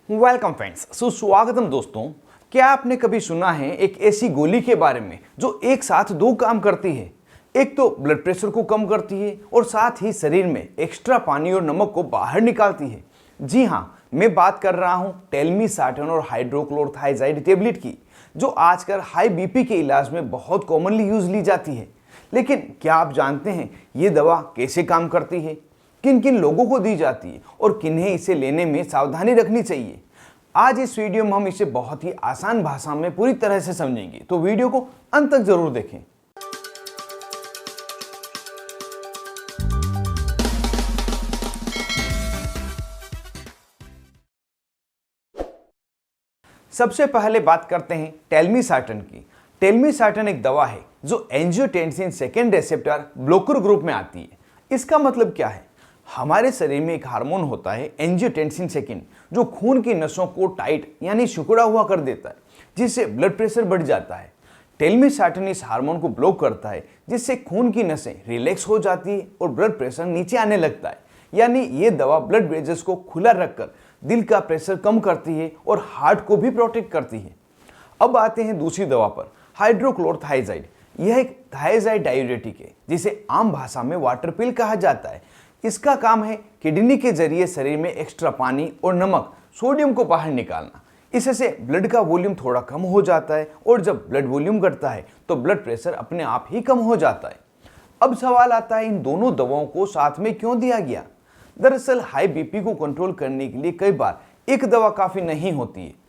Welcome friends, सुस्वागतम दोस्तों। क्या आपने कभी सुना है एक ऐसी गोली के बारे में जो एक साथ दो काम करती है? एक तो ब्लड प्रेशर को कम करती है और साथ ही शरीर में एक्स्ट्रा पानी और नमक को बाहर निकालती है। जी हाँ, मैं बात कर रहा हूँ टेलमिसार्टन और हाइड्रोक्लोरथाइजाइड टेबलेट की, जो आजकल हाई बीपी के इलाज में बहुत कॉमनली यूज ली जाती है। लेकिन क्या आप जानते हैं ये दवा कैसे काम करती है, किन किन लोगों को दी जाती है और किन्हें इसे लेने में सावधानी रखनी चाहिए? आज इस वीडियो में हम इसे बहुत ही आसान भाषा में पूरी तरह से समझेंगे, तो वीडियो को अंत तक जरूर देखें। सबसे पहले बात करते हैं टेलमिसार्टन की। टेलमिसार्टन एक दवा है जो angiotensin second receptor blocker group में आती है। इसका मतलब क्या है? हमारे शरीर में एक हार्मोन होता है एंजियोटेंसिन सेकेंड, जो खून की नसों को टाइट यानी सिकुड़ा हुआ कर देता है, जिससे ब्लड प्रेशर बढ़ जाता है। टेलमिसार्टन इस हार्मोन को ब्लॉक करता है, जिससे खून की नसें रिलैक्स हो जाती है और ब्लड प्रेशर नीचे आने लगता है। यानी ये दवा ब्लड वेजल्स को खुला रखकर दिल का प्रेशर कम करती है और हार्ट को भी प्रोटेक्ट करती है। अब आते हैं दूसरी दवा पर, हाइड्रोक्लोरथाइजाइड। यह एक थायजाइड डायूरेटिक है, जिसे आम भाषा में वाटर पिल कहा जाता है। इसका काम है किडनी के जरिए शरीर में एक्स्ट्रा पानी और नमक, सोडियम को बाहर निकालना। इससे ब्लड का वॉल्यूम थोड़ा कम हो जाता है और जब ब्लड वॉल्यूम घटता है तो ब्लड प्रेशर अपने आप ही कम हो जाता है। अब सवाल आता है, इन दोनों दवाओं को साथ में क्यों दिया गया? दरअसल हाई बीपी को कंट्रोल करने के लिए कई बार एक दवा काफी नहीं होती है।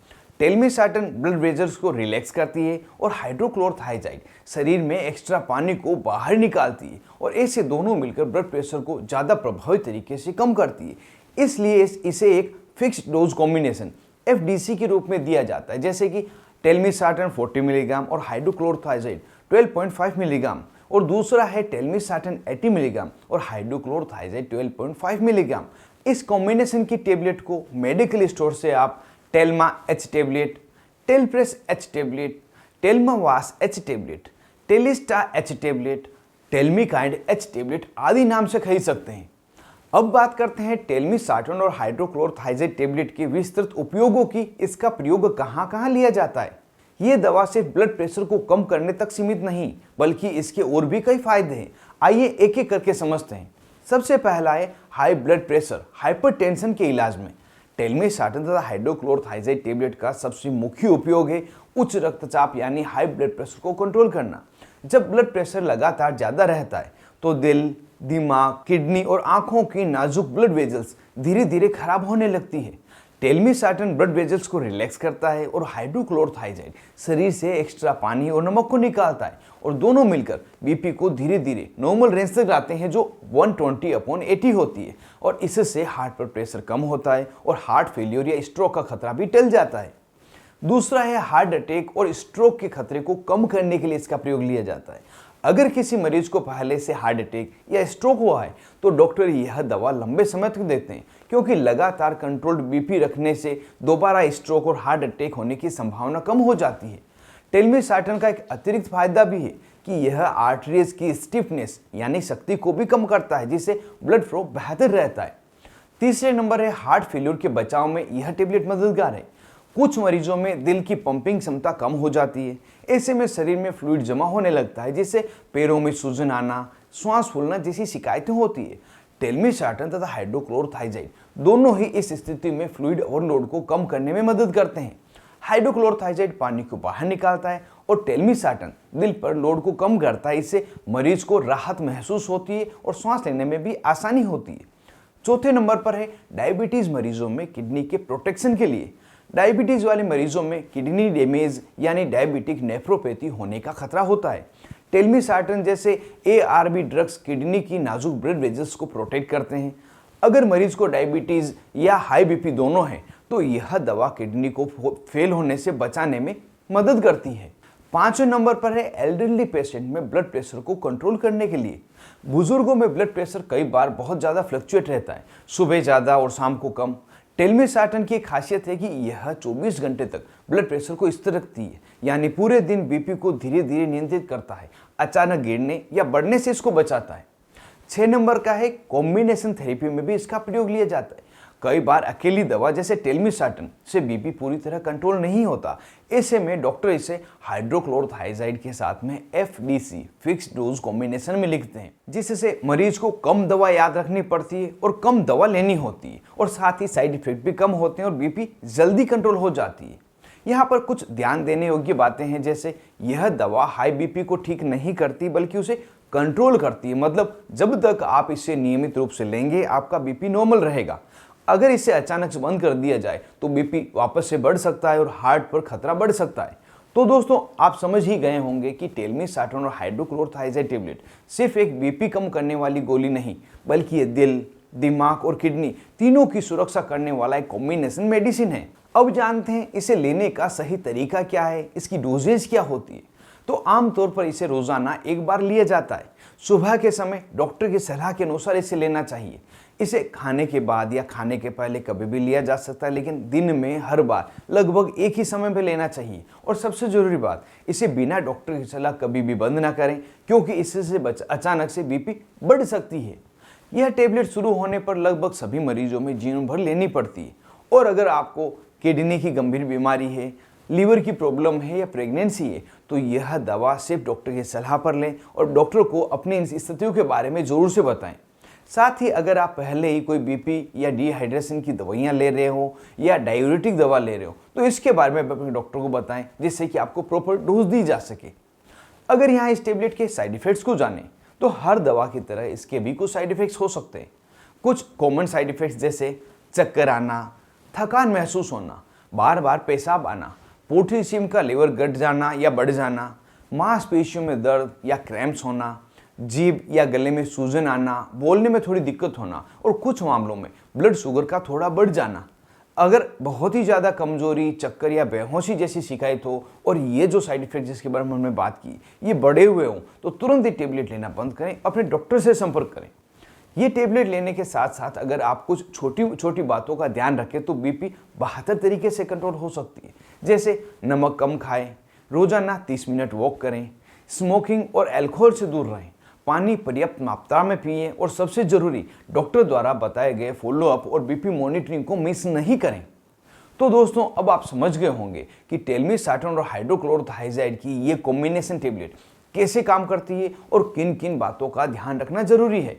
टेलमिसार्टन ब्लड वेजल्स को रिलैक्स करती है और हाइड्रोक्लोरथाइजाइड शरीर में एक्स्ट्रा पानी को बाहर निकालती है, और ऐसे दोनों मिलकर ब्लड प्रेशर को ज़्यादा प्रभावी तरीके से कम करती है। इसलिए इसे एक फिक्स्ड डोज कॉम्बिनेशन FDC के रूप में दिया जाता है, जैसे कि टेलमिसार्टन 40 मिलीग्राम और हाइड्रोक्लोरथाइजाइड 12.5 मिलीग्राम, और दूसरा है टेलमिसार्टन 80 मिलीग्राम और हाइड्रोक्लोरथाइजाइड 12.5 मिलीग्राम। इस कॉम्बिनेशन की टेबलेट को मेडिकल स्टोर से आप Telma H tablet, Telpres H tablet, Telmavas H tablet, Telista H tablet, Telmikind H tablet आदि नाम से खरीद सकते हैं। अब बात करते हैं टेलमिसार्टन और हाइड्रोक्लोरथाइजाइड टेबलेट के विस्तृत उपयोगों की। इसका प्रयोग कहाँ कहाँ लिया जाता है? ये दवा सिर्फ ब्लड प्रेशर को कम करने तक सीमित नहीं, बल्कि इसके और भी कई फायदे हैं। आइए एक एक करके समझते हैं। सबसे पहला है हाई ब्लड प्रेशर हाइपरटेंशन के इलाज में टेलमिसार्टन तथा हाइड्रोक्लोरथाइजाइड टेबलेट का सबसे मुख्य उपयोग है उच्च रक्तचाप यानी हाई ब्लड प्रेशर को कंट्रोल करना। जब ब्लड प्रेशर लगातार ज़्यादा रहता है तो दिल, दिमाग, किडनी और आंखों की नाजुक ब्लड वेजल्स धीरे धीरे खराब होने लगती है। टेलमिसार्टन ब्लड वेजल्स को रिलैक्स करता है और हाइड्रोक्लोरथाइजाइड शरीर से एक्स्ट्रा पानी और नमक को निकालता है, और दोनों मिलकर बीपी को धीरे धीरे नॉर्मल रेंज तक लाते हैं, जो 120/80 होती है, और इससे हार्ट पर प्रेशर कम होता है और हार्ट फेलियर या स्ट्रोक का खतरा भी टल जाता है। दूसरा है हार्ट अटैक और स्ट्रोक के खतरे को कम करने के लिए इसका प्रयोग लिया जाता है। अगर किसी मरीज को पहले से हार्ट अटैक या स्ट्रोक हुआ है तो डॉक्टर यह दवा लंबे समय तक देते हैं, क्योंकि लगातार कंट्रोल्ड बीपी रखने से दोबारा स्ट्रोक और हार्ट अटैक होने की संभावना कम हो जाती है। टेलमिसार्टन का एक अतिरिक्त फायदा भी है कि यह आर्टरीज की स्टिफनेस यानी शक्ति को भी कम करता है, जिससे ब्लड फ्लो बेहतर रहता है। तीसरे नंबर है हार्ट फेल्योर के बचाव में यह टेबलेट मददगार है। कुछ मरीजों में दिल की पंपिंग क्षमता कम हो जाती है। ऐसे में शरीर में फ्लूइड जमा होने लगता है, जिससे पैरों में सूजन आना, श्वास फूलना जैसी शिकायतें होती है। टेलमिसार्टन तथा हाइड्रोक्लोरथाइजाइड दोनों ही इस स्थिति में फ्लूइड ओवरलोड को कम करने में मदद करते हैं। हाइड्रोक्लोरथाइजाइड पानी को बाहर निकालता है और टेलमिसार्टन दिल पर लोड को कम करता है। इससे मरीज को राहत महसूस होती है और सांस लेने में भी आसानी होती है। चौथे नंबर पर है डायबिटीज मरीजों में किडनी के प्रोटेक्शन के लिए। डायबिटीज वाले मरीजों में किडनी डैमेज यानी डायबिटिक नेफ्रोपैथी होने का खतरा होता है। टेलमिसार्टन जैसे ARB ड्रग्स किडनी की नाजुक ब्लड वेजल्स को प्रोटेक्ट करते हैं। अगर मरीज को डायबिटीज या हाई बीपी दोनों है तो यह दवा किडनी को फेल होने से बचाने में मदद करती है। पांचवें नंबर पर है एल्डरली पेशेंट में ब्लड प्रेशर को कंट्रोल करने के लिए। बुजुर्गों में ब्लड प्रेशर कई बार बहुत ज़्यादा फ्लक्चुएट रहता है, सुबह ज़्यादा और शाम को कम। टेलमिसार्टन की खासियत है कि यह 24 घंटे तक ब्लड प्रेशर को स्थिर रखती है, यानी पूरे दिन बीपी को धीरे धीरे नियंत्रित करता है, अचानक गिरने या बढ़ने से इसको बचाता है। 6 नंबर का है कॉम्बिनेशन थेरेपी में भी इसका प्रयोग लिया जाता है। कई बार अकेली दवा जैसे टेलमिसार्टन से बीपी पूरी तरह कंट्रोल नहीं होता। ऐसे में डॉक्टर इसे हाइड्रोक्लोरोथाइजाइड के साथ में FDC फिक्स्ड डोज कॉम्बिनेशन में लिखते हैं, जिससे मरीज को कम दवा याद रखनी पड़ती है और कम दवा लेनी होती है और साथ ही साइड इफेक्ट भी कम होते हैं और बीपी जल्दी कंट्रोल हो जाती है। यहाँ पर कुछ ध्यान देने योग्य बातें हैं, जैसे यह दवा हाई बीपी को ठीक नहीं करती बल्कि उसे कंट्रोल करती है। मतलब जब तक आप इसे नियमित रूप से लेंगे आपका बीपी नॉर्मल रहेगा। अगर इसे अचानक से बंद कर दिया जाए तो बीपी वापस से बढ़ सकता है और हार्ट पर खतरा बढ़ सकता है। तो दोस्तों आप समझ ही गए होंगे कि टेलमिसार्टन और हाइड्रोक्लोरोथाइजाइड टेबलेट सिर्फ एक बीपी कम करने वाली गोली नहीं, बल्कि ये दिल, दिमाग और किडनी तीनों की सुरक्षा करने वाला एक कॉम्बिनेशन मेडिसिन है। अब जानते हैं इसे लेने का सही तरीका क्या है, इसकी डोजेज क्या होती है। तो आमतौर पर इसे रोजाना एक बार लिया जाता है। सुबह के समय डॉक्टर की सलाह के अनुसार इसे लेना चाहिए। इसे खाने के बाद या खाने के पहले कभी भी लिया जा सकता है, लेकिन दिन में हर बार लगभग एक ही समय पर लेना चाहिए। और सबसे जरूरी बात, इसे बिना डॉक्टर की सलाह कभी भी बंद ना करें, क्योंकि इससे अचानक से बीपी बढ़ सकती है। यह टेबलेट शुरू होने पर लगभग सभी मरीजों में जीवन भर लेनी पड़ती है। और अगर आपको किडनी की गंभीर बीमारी है, लीवर की प्रॉब्लम है या प्रेगनेंसी है, तो यह दवा सिर्फ डॉक्टर की सलाह पर लें और डॉक्टर को अपनी इन स्थितियों के बारे में जरूर से बताएं। साथ ही अगर आप पहले ही कोई बीपी या डिहाइड्रेशन की दवाइयाँ ले रहे हो या डायूरेटिक दवा ले रहे हो, तो इसके बारे में अपने डॉक्टर को बताएं, जिससे कि आपको प्रॉपर डोज दी जा सके। अगर यहाँ इस टेबलेट के साइड इफेक्ट्स को जानें, तो हर दवा की तरह इसके भी कुछ साइड इफेक्ट्स हो सकते हैं। कुछ कॉमन साइड इफेक्ट्स जैसे चक्कर आना, थकान महसूस होना, बार बार पेशाब आना, पोटेशियम का लेवल घट जाना या बढ़ जाना, मांसपेशियों में दर्द या क्रैम्प्स होना, जीभ या गले में सूजन आना, बोलने में थोड़ी दिक्कत होना और कुछ मामलों में ब्लड शुगर का थोड़ा बढ़ जाना। अगर बहुत ही ज़्यादा कमजोरी, चक्कर या बेहोशी जैसी शिकायत हो और ये जो साइड इफेक्ट जिसके बारे में हमने बात की ये बढ़े हुए हों, तो तुरंत ही टेबलेट लेना बंद करें, अपने डॉक्टर से संपर्क करें। ये टेबलेट लेने के साथ साथ अगर आप कुछ छोटी छोटी बातों का ध्यान रखें तो बीपी बेहतर तरीके से कंट्रोल हो सकती है। जैसे नमक कम खाएं, रोजाना 30 मिनट वॉक करें, स्मोकिंग और अल्कोहल से दूर रहें, पानी पर्याप्त मात्रा में पिएं और सबसे जरूरी डॉक्टर द्वारा बताए गए फॉलोअप और बीपी मॉनिटरिंग को मिस नहीं करें। तो दोस्तों अब आप समझ गए होंगे कि टेलमिसार्टन और हाइड्रोक्लोरोथाइजाइड की ये कॉम्बिनेशन टेबलेट कैसे काम करती है और किन किन बातों का ध्यान रखना जरूरी है।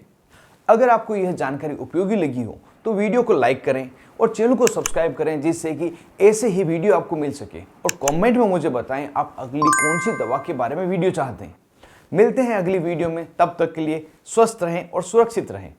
अगर आपको यह जानकारी उपयोगी लगी हो तो वीडियो को लाइक करें और चैनल को सब्सक्राइब करें, जिससे कि ऐसे ही वीडियो आपको मिल सके। और कमेंट में मुझे बताएं आप अगली कौन सी दवा के बारे में वीडियो चाहते हैं। मिलते हैं अगली वीडियो में, तब तक के लिए स्वस्थ रहें और सुरक्षित रहें।